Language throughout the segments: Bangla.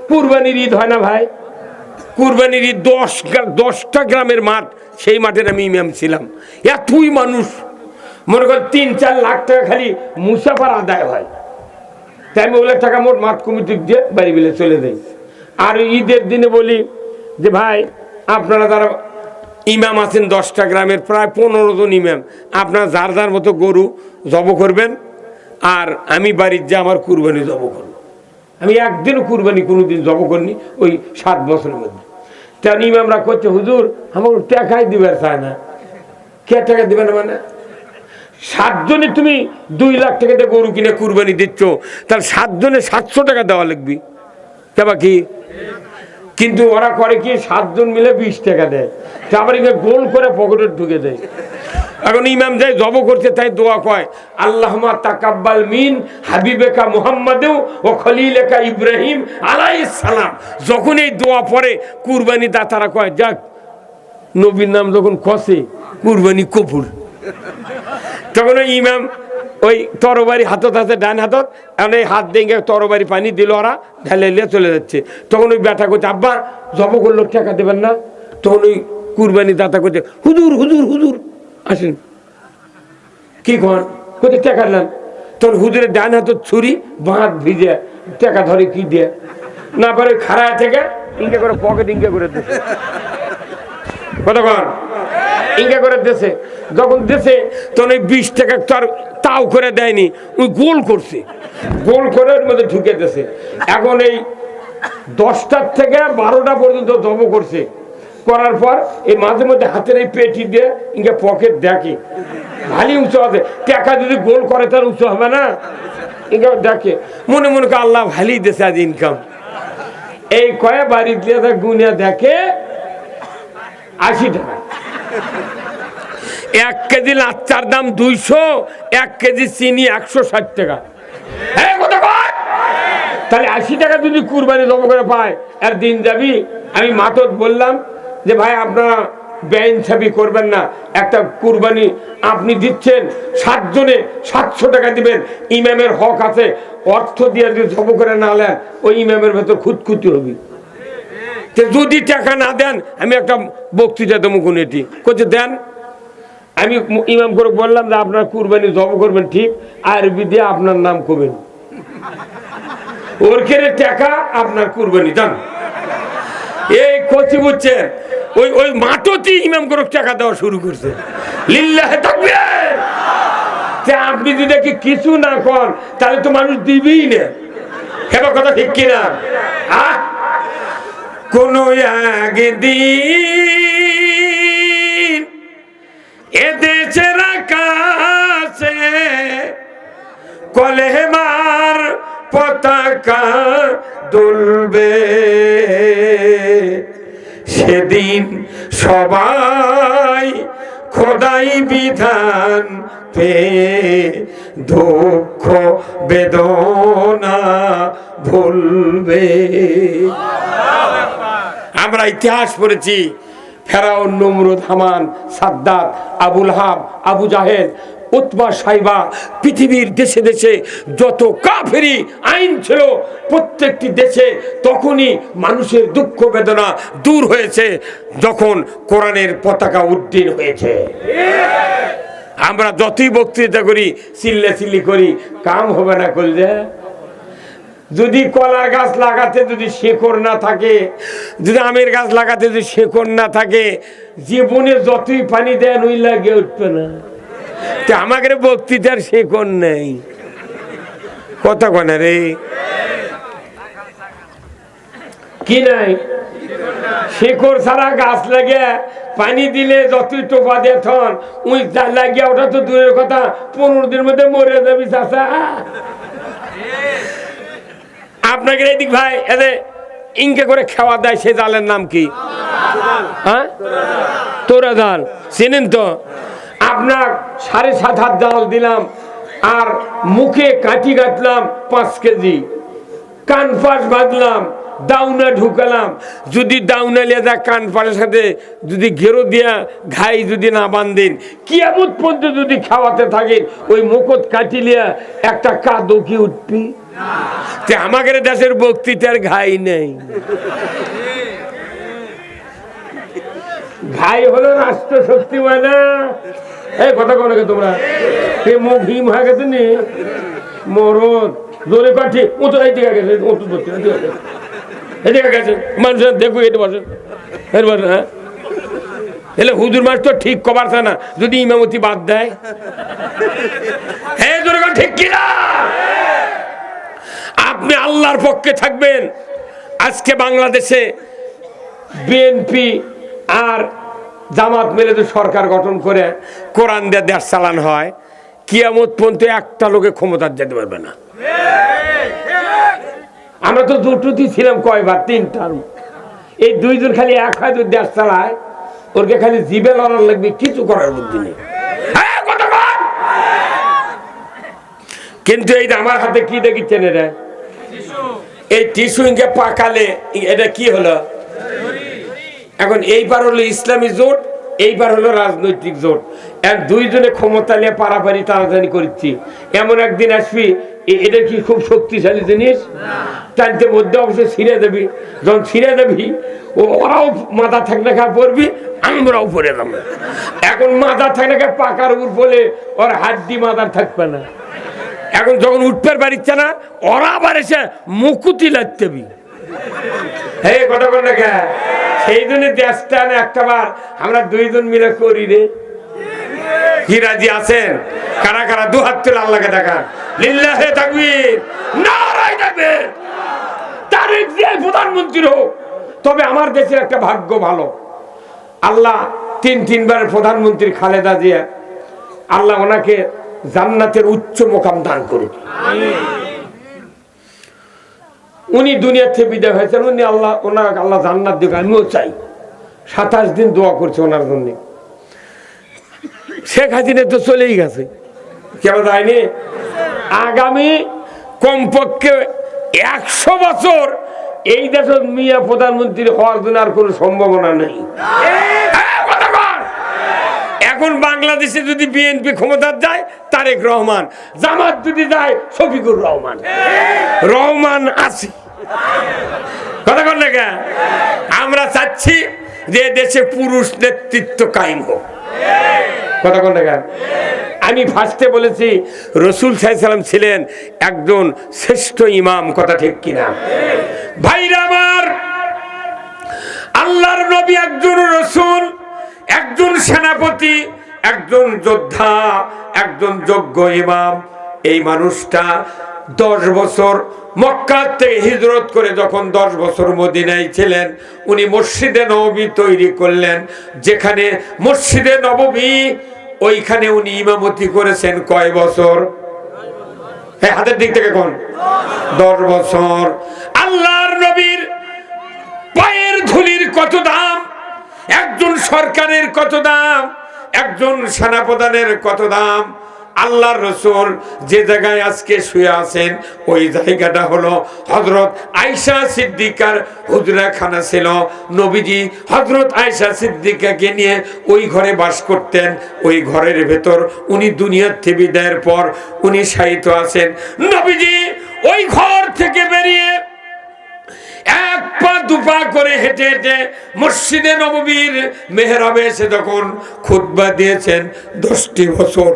কুরবানির ঈদ হয় না ভাই? কুরবানির ঈদ 10টা গ্রামের মাঠ, সেই মাঠের আমি ইমাম ছিলাম। এতই মানুষ, মনে করেন 3-4 লাখ টাকা খালি মুসাফার আদায় হয়। তাই আমি ওগুলো টাকা মোট মাঠ কমিটি দিয়ে বাড়ি বেলে চলে যাই। আর ঈদের দিনে বলি যে ভাই আপনারা যারা ইমাম আছেন 10টা গ্রামের প্রায় 15 জন ইমাম, আপনারা যার যার মতো গরু জব করবেন, আর আমি বাড়ির যে আমার কুরবানি জব করবো। আমি একদিনও কুরবানি কোনোদিন জব করিনি ওই 7 বছরের মধ্যে। তেমন ইমামরা করছে হুজুর আমার টাকাই দিবার চায় না। কে টাকা দিবে না মানে? 7 জনে তুমি 2 লাখ টাকা দিয়ে গরু কিনে কুরবানি দিচ্ছ, তাহলে 7 জনে 700 টাকা দেওয়া লাগবে কেবা কি? কিন্তু ওরা করে কি 7 জন মিলে 20 টাকা দেয়, আবার গোল করে পকেটে ঢুকে দেয়। এখন ইমাম যাই জব করছে তাই দোয়া কয় আল্লাহুম্মা তাকাব্বাল মিন হাবিবেকা মুহাম্মাদু ও খলিলেকা ইব্রাহিম আলাইহিস সালাম। যখন এই দোয়া পড়ে কুরবানি দাতারা কয় যাক নবীর নাম যখন খসে কুরবানি কবুল। তখন ওই ইমাম ওই তরবারি হাতত আছে ডান হাতত, এখন এই হাত দিয়ে তরবারি পানি দিল, ওরা ঢেলে চলে যাচ্ছে। তখন ওই ব্যাটা করছে আব্বা জব করলো টাকা দেবেন না? তখন ওই কুরবানি দাতা করছে হুজুর হুজুর হুজুর আসেন। কি কন কোথায় টাকা নেন? তখন হুজুরের ডান হাত ছুরি বাঁধ ভিজে টাকা ধরে কি দিয়ে না পারে খাড়া থেকে ইঙ্গে করে পকেট ইঙ্গে করে দিচ্ছে। কতক্ষণ ইঙ্গে করে দেশে যখন দেশে তখন ওই 20 টাকা তো আর তাও করে দেয়নি, ওই গোল করছে, গোল করে ওর মধ্যে ঢুকে দিয়েছে। এখন এই 10টার থেকে 12টা পর্যন্ত জব করছে, করার পর এই মাঝে মধ্যে হাতের এই পেটি দিয়ে ইঙ্গে পকেট দেখে ভারী উঁচু আছে, টাকা যদি গোল করে তার উঁচু হবে না? ইঙ্গে দেখে মনে মনে করে আল্লাহ ভালি দেশে আজ ইনকাম। এই কয়ে বাড়ি দিয়ে গুনিয়া দেখে 80 টাকা। 1 কেজি লাচ্চার দাম 200, 1 কেজি চিনি 160 টাকা। হ্যাঁ কত কর? তাহলে 80 টাকা যদি কুরবানি জব করে পায় আর দিন যাবি। আমি মাতত বললাম যে ভাই আপনারা বেইনসাফি করবেন না, একটা কুরবানি আপনি দিচ্ছেন 7 জনে 700 টাকা দিবেন, ইমামের হক আছে, অর্থ দিয়ে যদি জব করে না নেন ওই ইমামের ভেতর খুঁতখুঁতি হবে। যদি টাকা না দেন আমি একটা বক্তৃতা দেবো কোন এটি করছে দেন। আমি ইমাম করে বললাম যে আপনার কুরবানি জব করবেন ঠিক, আরবি দিয়ে আপনার নাম করবেন, ওর কেড়ে টাকা আপনার কুরবানি দেন। এই কচি বুঝছে ওই ওই মাঠটি ইমাম করে টাকা দেওয়া শুরু করছে। লিল্লাহে তাকবীর। আপনি যদি কিছু না করেন তাহলে তো মানুষ দিবেই না। হেবা কথা ঠিক কিনা? কোন একদিন এদেশের আকাশে কলেমার পতাকা দুলবে, সেদিন সবাই খোদাই বিধান পেয়ে দুঃখ বেদনা ভুলবে। আমরা ইতিহাস পড়েছি, ফেরাউন, নমরুদ, হামান, সাদ্দাত, আবুল হাব, আবু জাহেল, উতবা, সাইবা, পৃথিবীর দেশে দেশে যত কাফেরি আইন ছিল প্রত্যেকটি দেশে তখনই মানুষের দুঃখ বেদনা দূর হয়েছে যখন কোরআনের পতাকা উড্ডীন হয়েছে। আমরা যতই বক্তৃতা করি চিল্লাচিল্লি করি কাম হবে না করলে। যদি কলা গাছ লাগাতে যদি শেকড় না থাকে, যদি আমের গাছ লাগাতে যদি শেকড় না থাকে, জীবনে যতই পানি দেন ওই লাগে উঠবে না। আমাদের বক্তৃতার শেকড় নেই, কথা কনা রে কি নাই? শেকড় ছাড়া গাছ লাগে পানি দিলে যতই টোপা দিয়ে থন ওই লাগিয়ে ওটা তো দূরের কথা, 15 দিনের মধ্যে মরে যাবি চাচা। আপনাকে এদিক ভাই এদের ইনকে করে খাওয়া দেয় সে জালের নাম কি? হ্যাঁ তোরা জাল চেনেন তো? আপনার 7.5 হাত জাল দিলাম আর মুখে কাঠি কাটলাম 5 কেজি, কান পাশ বাঁধলাম, দাউনা ঢুকালাম। যদি দাউনা লেজা কান পাশের সাথে যদি ঘেরো দিয়া ঘাই যদি না বান্ধেন, কিয়ামত পর্যন্ত যদি খাওয়াতে থাকেন ওই মুখত কাটি লিয়া একটা কাদো কি উঠবি? আমাদের দেশের বক্তৃতার ঘাই নেই। ঘাই হলো রাষ্ট্র শক্তি, মানে এই কথা কোন তোমরা মুখ হিম হয়ে গেছে নি মরদ জোরে কাঠি মতো এইদিকে গেছে, এদিকে গেছে মানুষ দেখো এটা বসে। হ্যাঁ এলে হুজুর মাস তো ঠিক কবার না যদি ইমামতি বাদ দেয়। হ্যাঁ জোরে ঠিক কিনা? আপনি আল্লাহর পক্ষে থাকবেন। আজকে বাংলাদেশে বিএনপি আর জামাত মিলে তো সরকার গঠন করে কোরআন দিয়ে দেশ চালানো হয়, কিয়ামত পর্যন্ত একটা লোকে ক্ষমতা যেতে পারবে না। আমরা তো দুটোতে ছিলাম কয়বার, 3 টার্ম। এই 2 জন খালি এক হয় দেশ চালায়, ওরকে খালি জিবে লড়ার লাগবে, কিছু করার বুদ্ধি নেই। কিন্তু এই আমার হাতে কি দেখিচ্ছেন, এটা এই টিস্যু ইনকে পাকালে এটা কি হলো? এখন এইবার হলো ইসলামী জোট, এইবার হলো রাজনৈতিক জোট। এক 2 জনে ক্ষমতা নিয়ে পারাপারি টানাটানি করছি। এমন একদিন আসবি, এটা কি খুব শক্তিশালী জিনিস, টানতে মধ্যে অবশ্যই ছিঁড়ে দেবি। যখন ছিঁড়ে দেবি ওরাও মাথা থাকলে খা পড়বি, আমরাও পড়ে যাবো। এখন মাথা থাকলে খা পাকার উপর বলে ওর হাড্ডি মাথার থাকবে না। এখন যখন উঠতে পারিচ্ছে না, ওরা আবার এসে মুকুতি লাগতেবি। এই কথা বল না কে? সেই জন্য দেশটা একটা বার আমরা 2 জন মিলে করি রে। কি রাজি আছেন? কারা কারা 2 হাত তুলে আল্লাহকে দেখান। লিল্লাহে তাকবীর, নারায়ে তাকবীর। তারেক জিয়া প্রধানমন্ত্রী হোক। তবে আমার দেশের একটা ভাগ্য ভালো, আল্লাহ 3 বার প্রধানমন্ত্রী খালেদা জিয়া, আল্লাহ ওনাকে জান্নাতের উচ্চ মোকাম দান করুন। উনি দুনিয়া থেকে বিদায় হয়েছেন, উনি আল্লাহ ওনাকে আল্লাহ জান্নাত দিক, আমিও চাই। 27 দিন দোয়া করছে ওনার জন্য। শেখ হাসিনা তো চলেই গেছে, কেন যায়নি? আগামী কমপক্ষে 100 বছর এই দেশের মিয়া প্রধানমন্ত্রী হওয়ার জন্য আর কোনো সম্ভাবনা নেই। এখন বাংলাদেশে যদি বিএনপি ক্ষমতার যায় তারেক রহমান, জামাত যদি যায় শফিকুর রহমান। রহমান আছে, কথা বল না। আমরা চাচ্ছি যে দেশে পুরুষ নেতৃত্ব কায়েম হোক, কথা বল না। আমি ফার্স্টে বলেছি রাসূল সাল্লাল্লাহু আলাইহি সাল্লাম ছিলেন একজন শ্রেষ্ঠ ইমাম, কথা ঠিক কিনা? ভাইরা আমার, আল্লাহর নবী একজন রাসূল, একজন সেনাপতি, একজন যোদ্ধা, একজন যোগ্য ইমাম। এই মানুষটা 10 বছর মক্কা থেকে হিজরত করে যখন 10 বছর মদিনায় ছিলেন, উনি মসজিদে নববী তৈরি করলেন। যেখানে মসজিদে নববী, ওইখানে উনি ইমামতি করেছেন কয় বছর? হ্যাঁ, হাতের দিক থেকে কোন? 10 বছর। আল্লাহর নবীর পায়ের ধুলির কত দাম, একজন সরকারের কত দাম, একজন সেনাপ্রধানের কত দাম। আল্লাহর রাসূল যে জায়গায় আজকে শুয়ে আছেন, ওই জায়গাটা হলো হযরত আয়েশা সিদ্দিকার হুজরাখানা ছিল। নবীজি হযরত আয়েশা সিদ্দিকাকে নিয়ে ওই ঘরে বাস করতেন। ওই ঘরের ভেতর উনি দুনিয়ার থেকে বিদায়ের পর উনি শায়িত আছেন। নবীজি ওই ঘর থেকে বেরিয়ে 1 পা 2 পা করে হেঁটে হেঁটে মসজিদে নববীর মেহরাবে এসে যখন খুতবা দিয়েছেন, 10টি বছর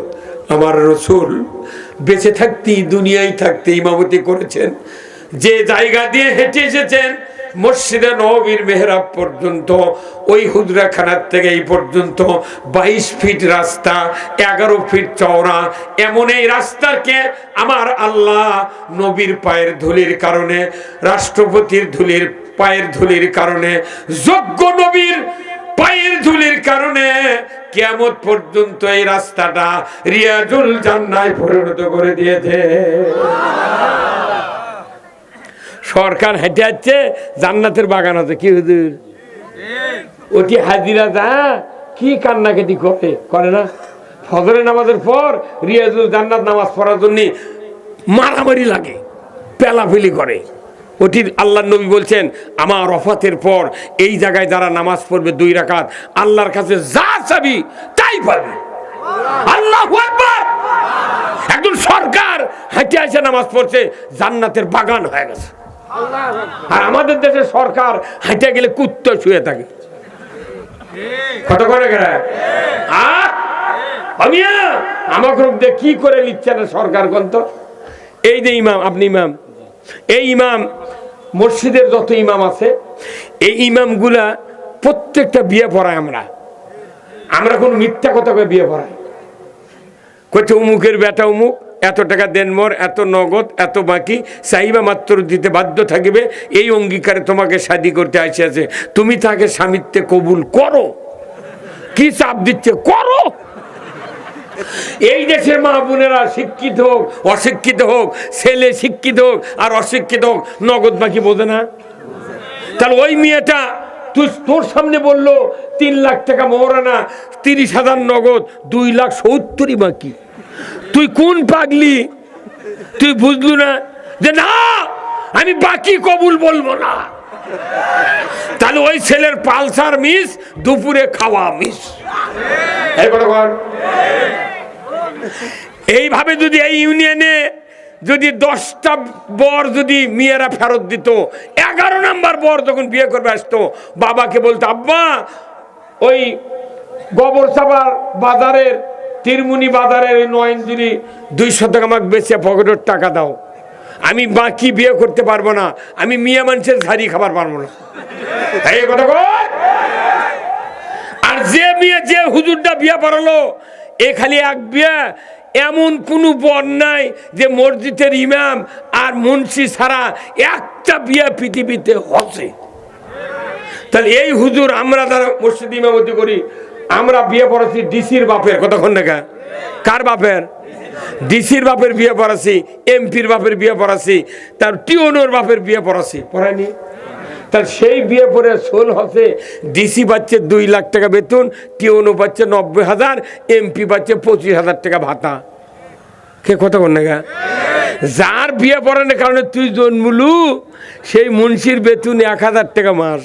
আমার রাসূল বেঁচে থাকতেই, দুনিয়ায় থাকতে ইমামতি করেছেন। যে জায়গা দিয়ে হেঁটে এসেছেন মসজিদে নববীর মেহরাব পর্যন্ত, ওই হুজরাখানার থেকে এই পর্যন্ত 22 ফিট রাস্তা, 11 ফিট চওড়া। এমন এই রাস্তাকে আমার আল্লাহ নবীর পায়ের ধুলির কারণে, রাষ্ট্রপতির ধুলির পায়ের ধুলির কারণে, যোগ্য নবীর পায়ের ধুলির কারণে কিয়ামত পর্যন্ত এই রাস্তাটা রিয়াজুল জান্নায় পরিণত করে দিয়েছে। সরকার হেঁটে যাচ্ছে, জান্নাতের বাগান আছে। কি হুজুর, ওটি হাজিরা যা কি কান্নাকাটি করে না? ফজরের নামাজের পর রিয়াজুল জান্নাত নামাজ পড়ার জন্য মারামারি লাগে, পেলাফেলি করে। ওটি আল্লাহর নবী বলছেন, আমার ওফাতের পর এই জায়গায় যারা নামাজ পড়বে 2 রাকাত, আল্লাহর কাছে যা চাবি তাই পাবে। আল্লাহু আকবার। একজন সরকার হাঁটে আসে নামাজ পড়ছে, জান্নাতের বাগান হয়ে গেছে। আর আমাদের দেশে সরকার হাঁটে গেলে কুত্তা শুয়ে থাকে। কত করে আমাকে কি করে নিচ্ছে না সরকার গন্ত। এই যে ইমাম, আপনি ইমাম, এই ইমাম মসজিদের যত ইমাম আছে, এই ইমামগুলা প্রত্যেকটা বিয়ে পড়ায়। আমরা কোন মিথ্যা কথা করে বিয়ে পড়াই, কোথাও উমুকের বেটা উমুক, এত টাকা দেন মোর, এত নগদ, এত বাকি চাইবা মাত্র দিতে বাধ্য থাকবে, এই অঙ্গীকারে তোমাকে শাদী করতে আসিয়াছে, তুমি তাকে স্বামীত্বে কবুল করো। কি চাপ দিচ্ছে, করো। এই দেশের মা বোনেরা শিক্ষিত হোক অশিক্ষিত হোক, ছেলে শিক্ষিত হোক আর অশিক্ষিত হোক, নগদ বাকি বোঝে না। তাহলে ওই মেয়েটা তুই তোর সামনে বললো 3 লাখ টাকা মহারানা, 30,000 নগদ, 2,70,000 বাকি। তুই কোন পাগলি? তুই বুঝলু না যে না আমি বাকি কবুল বলবো না। তাহলে ওই ছেলের পালসার মিস, দুপুরে খাওয়া মিস। এইভাবে যদি এই ইউনিয়নে যদি 10টা বর যদি মেয়েরা ফেরত দিত, 11 নাম্বার বর যখন বিয়ে করবে আসতো, বাবাকে বলতো আব্বা ওই গোবরসাবার বাজারের, তিরমুনি বাজারের 9 ইঞ্চি 200 টাকা আমাকে বেচে পকেটের টাকা দাও, আমি বাকি বিয়ে করতে পারবো না, আমি মিয়া মানুষের ঝাড়ি খাবার পারবো না। এই কথা কই। আর যে মেয়ে যে হুজুরটা বিয়ে পড়ালো, এ খালি এক বিয়ে, এমন কোনো বর নাই যে মসজিদের ইমাম আর মুন্সি ছাড়া একটা বিয়ে পৃথিবীতে হচ্ছে। তাহলে এই হুজুর আমরা যারা মসজিদ ইমামতি করি, আমরা বিয়ে পড়াচ্ছি ডিসির বাপের, কতক্ষণ দেখা কার বাপের, ডিসির বাপের বিয়ে পড়াচ্ছি, এমপির বাপের বিয়ে পড়াচ্ছি, তার টিওনোর বাপের বিয়ে পড়াচ্ছি, পড়ায়নি? তার সেই বিয়ে পরে সোল হচ্ছে ডিসি পাচ্ছে 2 লাখ টাকা বেতন, টিওনো পাচ্ছে 90,000, এমপি পাচ্ছে 25,000 টাকা ভাতা। কে কথা কন না? যার বিয়ে পড়ানোর কারণে তুই জন্মলু, সেই মুন্সির বেতন 1,000 টাকা মাস।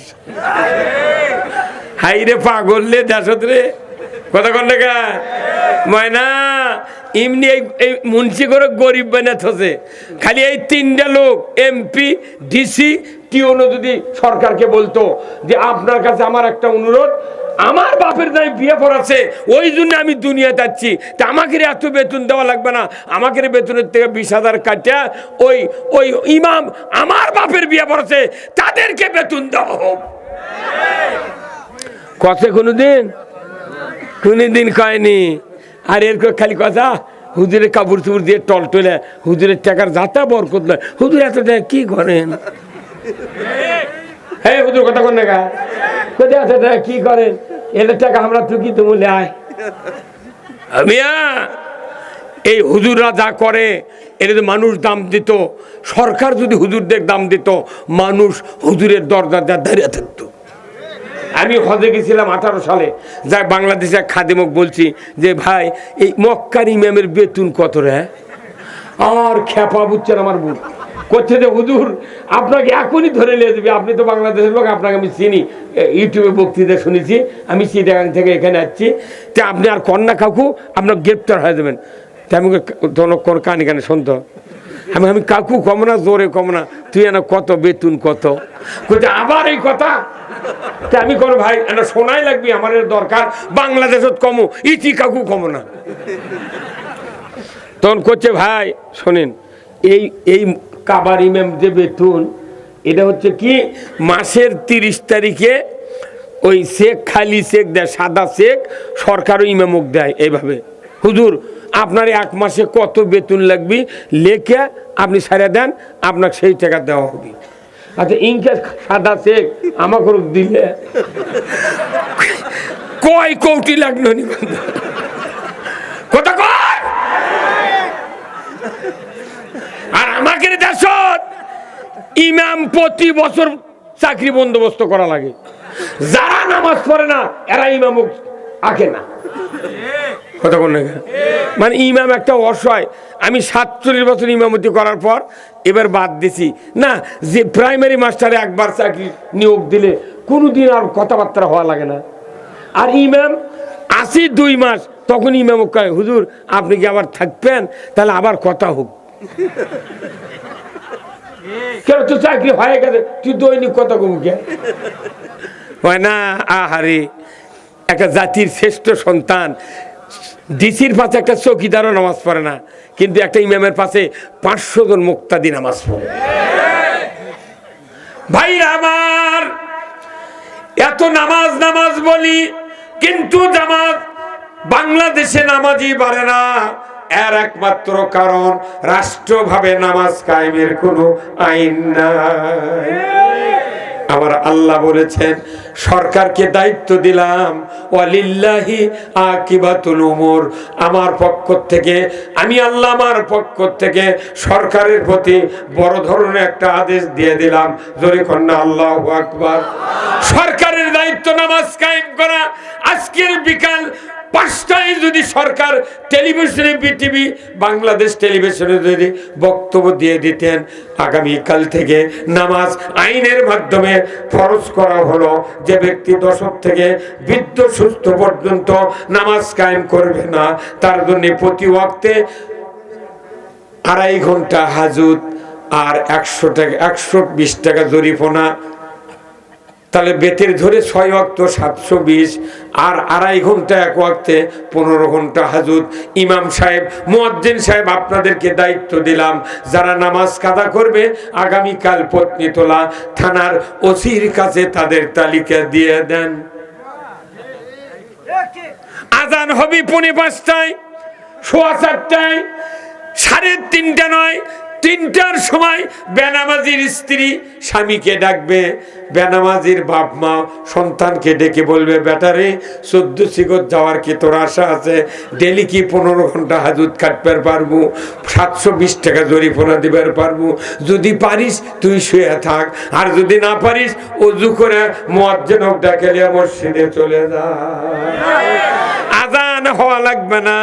হাই রে পাগল দেশত রে, কথা কন না ময়না। এমনি এই মুন্সি করে গরিব বানাত হচ্ছে। খালি এই 3টা লোক, এমপি, ডিসি, টিওনো যদি সরকারকে বলতো যে আপনার কাছে আমার একটা অনুরোধ, আমার বাপের দায় বিয়ে পড়াচ্ছে, ওই জন্য আমি দুনিয়াতে যাচ্ছি, তা আমাকে এত বেতন দেওয়া লাগবে না, আমাকে বেতনের থেকে 20,000 কাটা ওই ওই ইমাম আমার বাপের বিয়ে পড়াচ্ছে তাদেরকে বেতন দেওয়া হোক। কথা কোনদিন কয়নি। আর এরকম খালি কথা, হুজুরের কাপড় চুপড় দিয়ে টলটলে, হুজুরের টাকার যাতা বরকত নয়, হুজুর এত টাকা কি করেন? হ্যাঁ হুজুর কথা কোন টাকা কোথায় এত টাকা কি করেন? এলে টাকা আমরা টুকি তো মূল্যে আয় মিয়া। এই হুজুররা যা করে এটা যদি মানুষ দাম দিত, সরকার যদি হুজুরদের দাম দিত, মানুষ হুজুরের দরজা দাঁড়িয়ে থাকতো। আমি হজে গেছিলাম 18 সালে, যাই বাংলাদেশে খাদেমক বলছি যে ভাই এই মক্কার ইমামের বেতন কত রে? আর খেপা বুঝছেন আমার বুক করছে যে হুজুর আপনাকে এখনই ধরে নিয়ে যাবে, আপনি তো বাংলাদেশের লোক, আপনাকে আমি চিনি, ইউটিউবে বক্তৃতা শুনেছি, আমি চিটাগাং থেকে এখানে আসছি, তা আপনি আর কন্যা কাকু আপনার গ্রেপ্তার হয়ে যাবেন। তা আমি কোন কানে কানে শুনতো, আমি কাকু কম না, জোরে কম না, তুই এনে কত বেতন কত করছে, আবার এই কথা। তা আমি কোনো ভাই এটা শোনাই লাগবি, আমার দরকার, বাংলাদেশত কমো, ইতি কাকু কম না। তখন করছে ভাই শোনেন, এই এই কাবার ইমাম যে বেতন, এটা হচ্ছে কি মাসের 30 তারিখে ওই চেক, খালি চেক দেয়, সাদা চেক, সরকারও ইমামক দেয়। এইভাবে হুজুর আপনার 1 মাসে কত বেতন লাগবে লেখে আপনি সারা দেন, আপনাকে সেই টাকা দেওয়া হবে। আচ্ছা ইনকে সাদা চেক আমাকে দিলে কয় কোটি লাগলো নি কথা কয়। আর আমাকে দেশত ইমাম প্রতি বছর চাকরি বন্দোবস্ত করা লাগে, যারা নামাজ পড়ে না এরা ইমামক আঁকে না। কথা কোন মানে ইমাম একটা অসহায়। আমি 47 বছর ইমামতি করার পর এবার বাদ দিছি না, যে প্রাইমারি মাস্টারে একবার চাকরি নিয়োগ দিলে কোনোদিন আর কথাবার্তা হওয়া লাগে না। আর ইমাম 82 মাস তখন ইমাম কয়, হুজুর আপনি কি আবার থাকবেন, তাহলে আবার কথা হোক। কেন তো চাকরি হয়ে গেছে, তুই দৈনিক কথা কম কে হয় না? আহারে, একটা জাতির শ্রেষ্ঠ সন্তান ডিসির পাশে একটা চৌকিদারও নামাজ পড়ে না, কিন্তু একটা ইমামের পাশে 500 জন মুক্তাদি নামাজ পড়ে। ভাইরা আমার, এত নামাজ নামাজ বলি, কিন্তু জামাত বাংলাদেশে নামাজই বাড়ে না। এর একমাত্র কারণ রাষ্ট্রভাবে নামাজ কায়েমের কোনো আইন নাই। আমার আল্লাহ বলেছেন, সরকারকে দায়িত্ব দিলাম, ওয়ালিল্লাহি আকিবাতুল উমুর, আমার পক্ষ থেকে, আমি আল্লাহ আমার পক্ষ থেকে সরকারের প্রতি বড় ধরনের একটা আদেশ দিয়ে দিলাম। জোরে কন্যা আল্লাহু আকবার। সরকারের দায়িত্ব নামাজ কায়েম করা। আজকের বিকাল 5টায় যদি সরকার টেলিভিশনে, বিটিভি বাংলাদেশ টেলিভিশনে যদি বক্তব্য দিয়ে দিতেন, আগামীকাল থেকে নামাজ আইনের মাধ্যমে ফরজ করা হলো, যে ব্যক্তি দশক থেকে বৃদ্ধ সুস্থ পর্যন্ত নামাজ কায়েম করবে না, তার জন্য প্রতি ওয়াক্তে 2.5 ঘন্টা হাজুত আর 120 টাকা জরিমানা। তাহলে বেতের ধরে 6 ওয়াক্ত 720, আর 2.5 ঘন্টা এক ওয়াক্তে 15 ঘন্টা হাজুত। ইমাম সাহেব, মুয়াজ্জিন সাহেব, আপনাদেরকে দায়িত্ব দিলাম, যারা নামাজ কাদা করবে আগামীকাল পত্নীতলা থানার ওসির কাছে তাদের তালিকা দিয়ে দেন। আজান হবে 5:45, 4:15, 3:30 নয়, 3টার সময় বেনামাজির স্ত্রী স্বামীকে ডাকবে, বেনামাজির বাপ মা সন্তানকে ডেকে বলবে, বেটারে 14 সিগত যাওয়ার কি তোর আশা আছে? ডেলি কি 15 ঘন্টা হাজুত কাটতে পারবো? 720 টাকা জরিমানা দিবার পারবো? যদি পারিস তুই শুয়ে থাক, আর যদি না পারিস ওযু করে মুয়াজ্জিন ডাকে নিয়ে মসজিদে চলে যা। আজান হওয়া লাগবে না,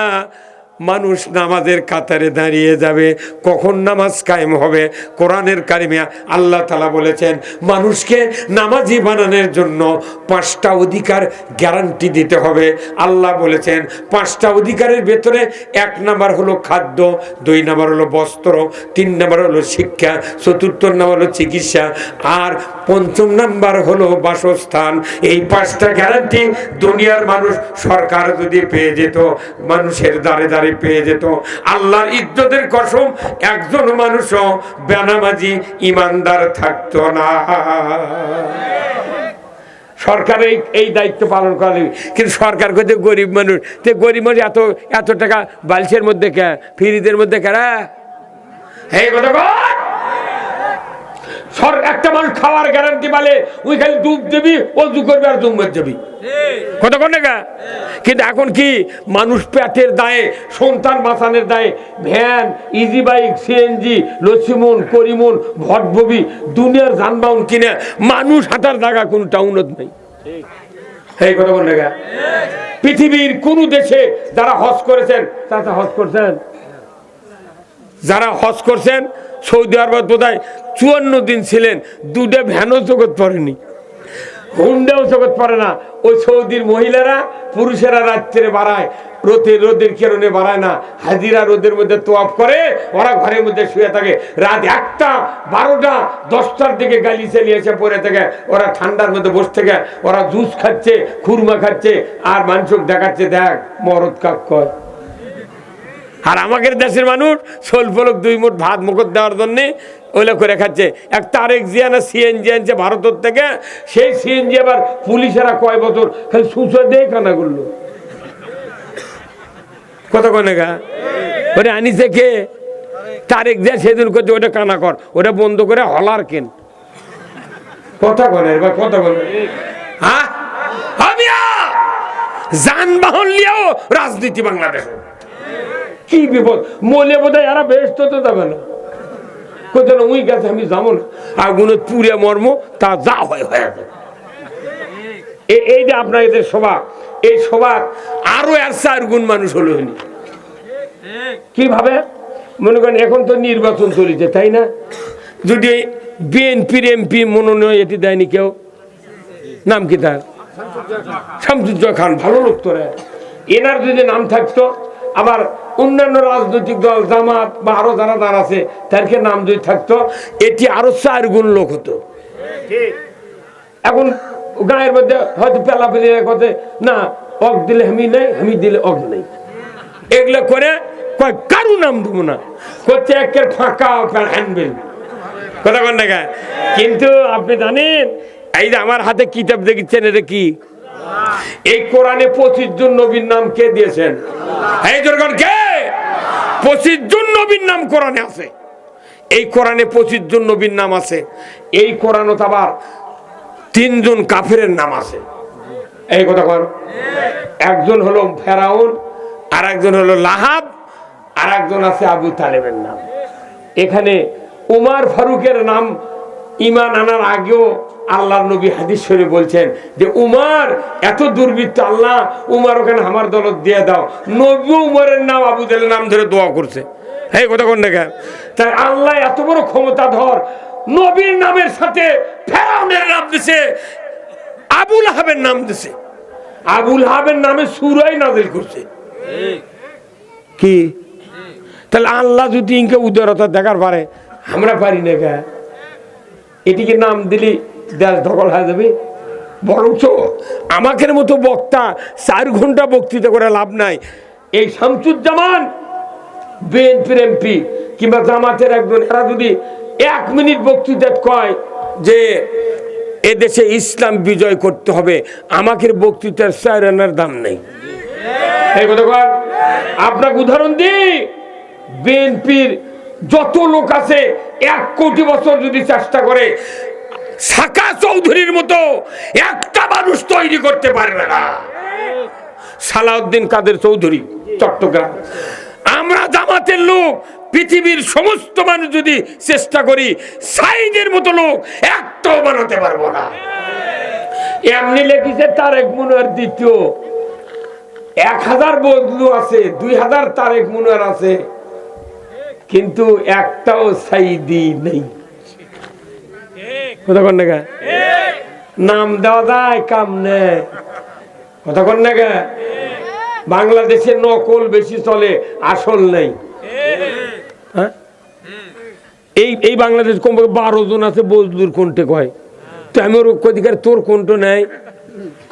মানুষ নামাজের কাতারে দাঁড়িয়ে যাবে। কখন নামাজ কায়েম হবে? কোরআনের কারিমে আল্লাহ তাআলা বলেছেন, মানুষকে নামাজি বানানোর জন্য 5টা অধিকার গ্যারান্টি দিতে হবে। আল্লাহ বলেছেন 5টা অধিকারের ভেতরে 1 নাম্বার হলো খাদ্য, 2 নাম্বার হলো বস্ত্র, 3 নাম্বার হলো শিক্ষা, 4র্থ নাম্বার হলো চিকিৎসা, আর 5ম নাম্বার হলো বাসস্থান। এই 5টা গ্যারান্টি দুনিয়ার মানুষ, সরকার যদি পেয়ে যেত, মানুষের দ্বারে দ্বারে পেয়ে যেত, আল্লাহর ইজ্জতের কসম, একজন মানুষও বেনামাজি ইমানদার থাকতো না। সরকার এই দায়িত্ব পালন করে, কিন্তু সরকার করতে গরিব মানুষ, গরিব মানুষ এত টাকা বালিশের মধ্যে কে, ফ্রিজের মধ্যে কেরা? এই কথা একটা মানুষ খাওয়ার গ্যারান্টি পালে ওই খালি ডুব দেবি, অজু করবি আর জুম্মত যাবি, কথা কোন না? কিন্তু এখন কি মানুষ পেটের দায়ে, সন্তান বাঁচানোর দায়ে ভ্যান, ইজি বাইক, সিএনজি, লসিমন, করিমন, ভটভবি, দুনিয়ার যানবাহন কিনে মানুষ হাঁটার জায়গা কোনো টাউনত নেই। এই কথা কোন না? পৃথিবীর কোন দেশে যারা হজ করেছেন, তারা হজ করছেন, যারা হজ করছেন সৌদি আরব বোধহয় 54 দিন ছিলেন, 2টা ভ্যানও জগৎ পড়েনি, হুন্ডাও জগৎ পড়ে না। ওই সৌদির মহিলারা, পুরুষেরা রাত্রে বাড়ায়, রোদের কারণে বাড়ায় না, হাজিরা রোদের মধ্যে তোয়াফ করে, ওরা ঘরের মধ্যে শুয়ে থাকে। রাত 1টা, 12টা, 10টার দিকে গালি চালিয়ে এসে পড়ে থাকে, ওরা ঠান্ডার মধ্যে বসে থেকে ওরা জুস খাচ্ছে, খুরমা খাচ্ছে, আর মানুষক দেখাচ্ছে, দেখ মরদ কাক কয়। আর আমাদের দেশের মানুষ সোলফলক 2 মুঠ ভাত মুখত দেওয়ার জন্য ওইলা করে খাচ্ছে। এক তারেক জিয়া না সিএনজি আনছে ভারতের থেকে, সেই সিএনজি আবার পুলিশেরা কয় বছর খালি সুসা দিয়ে কানা করলো, কত কনেগা ওটা আনিছে কে? তারেক জিয়া সেদিন করছে ওটা কানা কর, ওটা বন্ধ করে হলার কেন, কথা বলে বা কথা বলে। হ্যাঁ, যানবাহন লিয়াও রাজনীতি বাংলাদেশ, কি বিপদ! মলে বোধ হয় এরা বেহেশত তো যাবে না, কোথাও উই গেছে আমি যাবো না, আগুনে পুড়ে মর্ম, তা যা হয় হয়ে যাবে। এই যে আপনার এদের সভা, এই সভা আরো 4 গুণ মানুষ হলো হয়নি। কিভাবে? মনে করেন এখন তো নির্বাচন চলিছে, তাই না? যদি বিএনপির এমপি মনোনয়ন এটি দেয়নি কেউ, নাম কি তার? শামসুজ্জোহা খান, ভালো লোক তো রে, এনার যদি নাম থাকতো, আবার অন্যান্য রাজনৈতিক দল জামাত বা আরো যারা যারা আছে তাদেরকে নাম যদি থাকতো, এটি আরো 4 গুণ লোক হতো। এখন গায়ের মধ্যে হয়তো পেলাপেলি কথা না, অগ দিলে আমি নেই, আমি দিলে অগ নেই, এগুলো করে কয় কারু নাম দেবো না, করছে একের ফাঁকা হ্যান্ডবিল কথা কন না। কিন্তু আপনি জানেন এই যে আমার হাতে কিতাব দেখছেন, এটা কি? এই কোরআনে 25 জন নবীর নাম কে দিয়েছেন? এই জোরগণ কে? 25 জন নবীর নাম কোরআনে আছে। এই কোরআনে 25 জন নবীর নাম আছে। এই কোরআনত আবার 3 জন কাফেরের নাম আছে। এই কথা কর, একজন হলো ফেরাউন, আর একজন হলো লাহাব, আর একজন আছে আবু তালেবের নাম। এখানে উমার ফারুকের নাম ঈমান আনার আগেও আল্লাহর নবী হাদিস শরীফে বলছেন যে উমার এত দুর্বৃত্ত, আল্লাহ উমার ওখানে আমার দলত দিয়ে দাও। নবী উমরের নাম আবু তালেবের নাম ধরে দোয়া করছে। এই কথা কোন দেখা? তাই আল্লাহ এত বড় ক্ষমতাধর, নবীর নামের সাথে ফেরাউনের নাম দিছে, আবুল আহাবের নাম দিছে। আবুল আহাবের নামে সূরাই নাযিল করছে। কি তাহলে আল্লাহ যদি ইনকে উদারতা দেখার পারে, আমরা পারি না কে? এটিকে নাম দিলি দেশ দখল হয়ে যাবে। বরঞ্চ আমাদের মতো বক্তা 4 ঘন্টা বক্তৃতা করে লাভ নাই। এই শামসুজ্জামান বিএনপির এমপি কিংবা জামাতের একজন, এরা যদি 1 মিনিট বক্তৃতা কয় যে এদেশে ইসলাম বিজয় করতে হবে, আমাদের বক্তৃতার 4 আনার দাম নেই। এই কথা কর, আপনাকে উদাহরণ দিই, বিএনপির যত লোক আছে 1 কোটি বছর যদি চেষ্টা করে, সাকা চৌধুরীর মতো একটা মানুষ তৈরি করতে পারবে না। সালাউদ্দিন কাদের চৌধুরী, চট্টগ্রাম। আমরা জামাতের লোক, পৃথিবীর সমস্ত মানুষ যদি চেষ্টা করি, সাইদের মতো লোক একটাও বানাতে পারবো না। এমনি লেগেছে তারেক মুনোয়ার দ্বিতীয়, 1000 বদলু আছে, 2000 তারেক মুনোয়ার আছে, কিন্তু একটাও সাইদি নেই। কথা কন না, নাম দেওয়া যায় কাম নেই। কথা কন না, বাংলাদেশে নকল বেশি চলে, আসল নেই। হ্যাঁ, এই বাংলাদেশ কমপক্ষে 12 জন আছে বজলুর কোনটে কয়। তো আমি ওর কদিকার তোর কোনটো নেই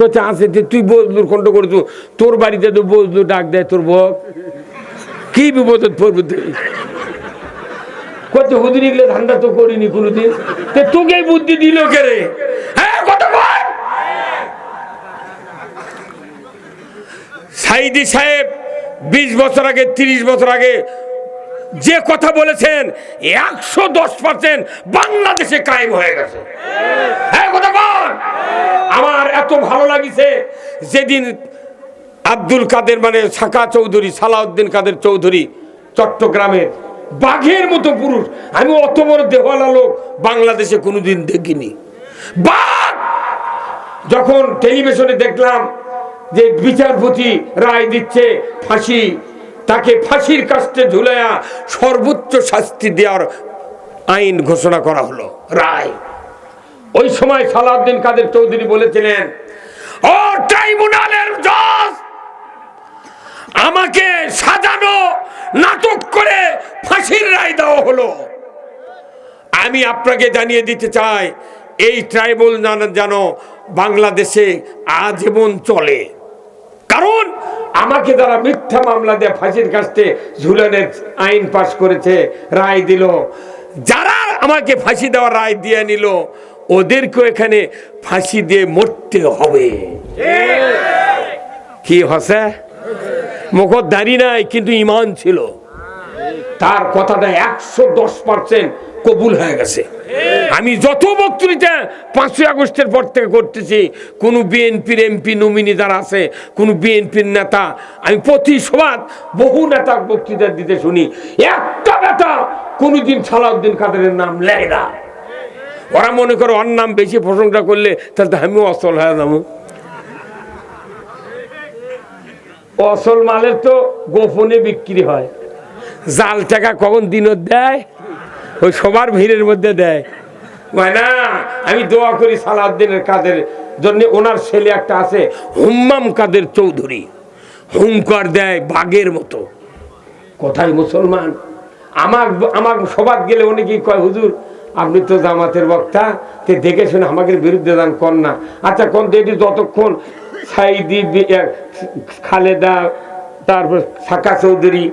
কোথা আছে, তুই বজলুর কোনটো করছো, তোর বাড়িতে তো বজলু ডাক দেয়, তোর বক কি বিপদ পড়বে তুই? কত হুজুরি গেলে ধান্দা তো করিনি কোনোদিন, তোকে বুদ্ধি দিল কে রে? হ্যাঁ, কত সাইদি সাহেব 20 বছর আগে, 30 বছর আগে যে কথা বলেছেন 110% বাংলাদেশে কায়েম হয়ে গেছে। হ্যাঁ, কথা বল। আমার এত ভালো লাগিছে যেদিন আব্দুল কাদের মানে সাকা চৌধুরী, সালাউদ্দিন কাদের চৌধুরী চট্টগ্রামের বাঘের মতো পুরুষ, আমি অত বড় দেহওয়ালা লোক বাংলাদেশে কোনোদিন দেখিনি। বাঘ যখন টেলিভিশনে দেখলাম যে বিচারপতি রায় দিচ্ছে ফাঁসি, তাকে ফাঁসির কাস্টে ঝুলাইয়া সর্বোচ্চ শাস্তি দেওয়ার আইন ঘোষণা করা হলো, রায়। ওই সময় সালাউদ্দিন কাদের চৌধুরী বলেছিলেন, ও ট্রাইব্যুনালের জজ, আমাকে সাজানো নাটক করে ফাঁসির রায় দেওয়া হলো। আমি আপনাকে জানিয়ে দিতে চাই, এই ট্রাইব্যুনাল যেন বাংলাদেশে আজীবন চলে। কারণ আমাকে যারা মিথ্যা মামলা দিয়ে ফাঁসির কাস্টে ঝুলানোর আইন পাশ করেছে, রায় দিল, যারা আমাকে ফাঁসি দেওয়ার রায় দিয়ে নিল, ওদেরকেও এখানে ফাঁসি দিয়ে মরতে হবে। কি হসে? মুখত দাড়ি নাই, কিন্তু ইমান ছিল। তার কথাটা 110% কবুল হয়ে গেছে। আমি যত বক্তৃতা 5ই আগস্টের পর থেকে করতেছি, কোন বিএনপির এমপি নমিনি যারা আছে, কোন বিএনপির নেতা, আমি প্রতি সভায় বহু নেতা বক্তৃতা দিতে শুনি, একটা নেতা কোনদিন সালাউদ্দিন কাদেরের নাম নেয় না। ওরা মনে করে ওর নাম বেশি প্রশংসা করলে তাহলে আমিও অসল হয়ে যাবো। অসল মালের তো গোপনে বিক্রি হয়, জাল টাকা কখন দিনত দেয়, ওই সবার ভিড়ের মধ্যে দেয় না। আমি দোয়া করি সালাউদ্দিনের কাদের জন্য। ওনার ছেলে একটা আছে হুম্মাম কাদের চৌধুরী, হুঙ্কার দেয় বাঘের মতো। কোথায় মুসলমান? আমার আমার সবাদ গেলে অনেকেই কয়, হুজুর আপনি তো জামাতের বক্তা, তে দেখে শুনে আমাদের বিরুদ্ধে দান কর না। আচ্ছা কোন এটি যতক্ষণ সাইদি, খালেদা, তারপর সাকা চৌধুরী